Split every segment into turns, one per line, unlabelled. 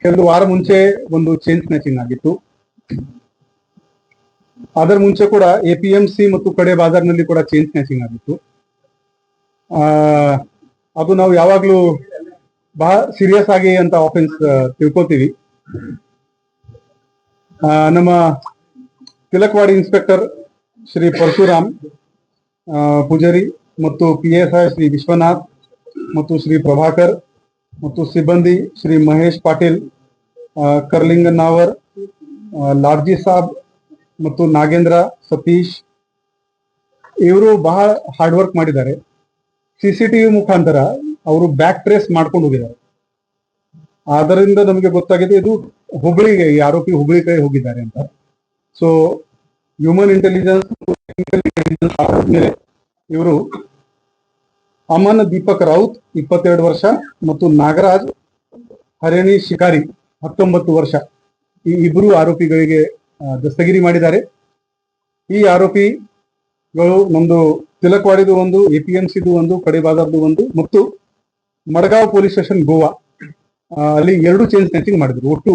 ಕೆಲವು ವಾರ ಮುಂಚೆ ಒಂದು ಚೈನ್ ಸ್ನ್ಯಾಚಿಂಗ್ ಆಗಿತ್ತು. ಅದರ ಮುಂಚೆ ಕೂಡ APMC ಮತ್ತು ಕಡೆ ಬಾಜಾರ್ನಲ್ಲಿ ಕೂಡ ಚೈನ್ ಸ್ನ್ಯಾಚಿಂಗ್ ಆಗಿತ್ತು. ಅದು ನಾವು ಯಾವಾಗ್ಲೂ ಬಹಳ ಸೀರಿಯಸ್ ಆಗಿ ಅಂತ ಆಫೆನ್ಸ್ ತಿಳ್ಕೊತೀವಿ. ನಮ್ಮ ತಿಲಕ್ವಾಡಿ ಇನ್ಸ್ಪೆಕ್ಟರ್ ಶ್ರೀ ಪರಶುರಾಮ್ ಪೂಜಾರಿ ಮತ್ತು PSI ಶ್ರೀ ವಿಶ್ವನಾಥ್ ಮತ್ತು ಶ್ರೀ ಪ್ರಭಾಕರ್ ಮತ್ತು ಸಿಬ್ಬಂದಿ ಶ್ರೀ ಮಹೇಶ್ ಪಾಟೀಲ್, ಕರ್ಲಿಂಗನಾವರ್, ಲಾರ್ಜಿ ಸಾಬ್ ಮತ್ತು ನಾಗೇಂದ್ರ, ಸತೀಶ್ ಇವರು ಬಹಳ ಹಾರ್ಡ್ ವರ್ಕ್ ಮಾಡಿದ್ದಾರೆ. CCTV ಮುಖಾಂತರ ಅವರು ಬ್ಯಾಕ್ ಟ್ರೇಸ್ ಮಾಡ್ಕೊಂಡು ಹೋಗಿದ್ದಾರೆ. ಅದರಿಂದ ನಮಗೆ ಗೊತ್ತಾಗಿದೆ ಇದು ಹುಬ್ಳಿಗೆ, ಈ ಆರೋಪಿ ಹುಬ್ಳಿ ಕೈ ಹೋಗಿದ್ದಾರೆ ಅಂತ. ಸೊ ಹ್ಯೂಮನ್ ಇಂಟೆಲಿಜೆನ್ಸ್ ಮೇಲೆ ಇವರು ಅಮನ್ ದೀಪಕ್ ರೌತ್ 22 ವರ್ಷ ಮತ್ತು ನಾಗರಾಜ್ ಹರೇಣಿ ಶಿಕಾರಿ 19 ವರ್ಷ ಈ ಇಬ್ಬರು ಆರೋಪಿಗಳಿಗೆ ದಸ್ತಗಿರಿ ಮಾಡಿದ್ದಾರೆ. ಈ ಆರೋಪಿಗಳು ನಮ್ದು ತಿಲಕ್ವಾಡಿದು ಒಂದು, APMCದು ಒಂದು, ಕಡೆ ಬಾಜಾರ್ದು ಒಂದು ಮತ್ತು ಮಡಗಾಂವ್ ಪೊಲೀಸ್ ಸ್ಟೇಷನ್ ಗೋವಾ ಅಲ್ಲಿ 2 ಚೈನ್ ಸ್ನ್ಯಾಚಿಂಗ್ ಮಾಡಿದ್ರು. ಒಟ್ಟು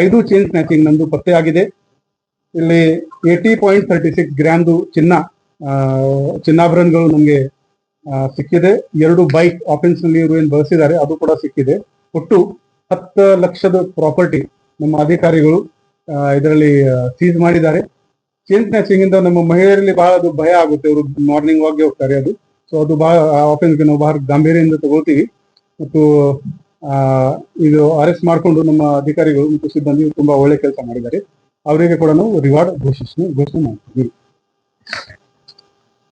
5 ಚೈನ್ ಸ್ನ್ಯಾಚಿಂಗ್ ನಂದು ಪತ್ತೆ ಆಗಿದೆ. ಇಲ್ಲಿ 80.36 ಗ್ರಾಮ್ದು ಚಿನ್ನಾಭರಣಗಳು ನಮಗೆ ಸಿಕ್ಕಿದೆ. 2 ಬೈಕ್ ಆಫೆನ್ಸ್ ನಲ್ಲಿ ಇವರು ಏನು ಬಳಸಿದ್ದಾರೆ ಅದು ಕೂಡ ಸಿಕ್ಕಿದೆ. ಒಟ್ಟು 10 ಲಕ್ಷದ ಪ್ರಾಪರ್ಟಿ ನಮ್ಮ ಅಧಿಕಾರಿಗಳು ಇದರಲ್ಲಿ ಸೀಸ್ ಮಾಡಿದ್ದಾರೆ. ಚೈನ್ ಸ್ನ್ಯಾಚಿಂಗ್ ಇಂದ ನಮ್ಮ ಮಹಿಳೆಯರಲ್ಲಿ ಬಹಳ ಅದು ಭಯ ಆಗುತ್ತೆ. ಅವರು ಮಾರ್ನಿಂಗ್ ವಾಕ್ಗೆ ಹೋಗ್ತಾರೆ. ಅದು ಸೊ ಅದು ಬಹಳ ಆಫೆನ್ಸ್ಗೆ ನಾವು ಬಹಳ ಗಾಂಭೀರ್ಯದಿಂದ ತಗೋತೀವಿ ಮತ್ತು ಇದು ಅರೆಸ್ಟ್ ಮಾಡಿಕೊಂಡು ನಮ್ಮ ಅಧಿಕಾರಿಗಳು ಮತ್ತು ಸಿಬ್ಬಂದಿ ತುಂಬಾ ಒಳ್ಳೆ ಕೆಲಸ ಮಾಡಿದ್ದಾರೆ. ಅವರಿಗೆ ಕೂಡ ನಾವು ರಿವಾರ್ಡ್ ಘೋಷಣೆ ಮಾಡ್ತೀವಿ.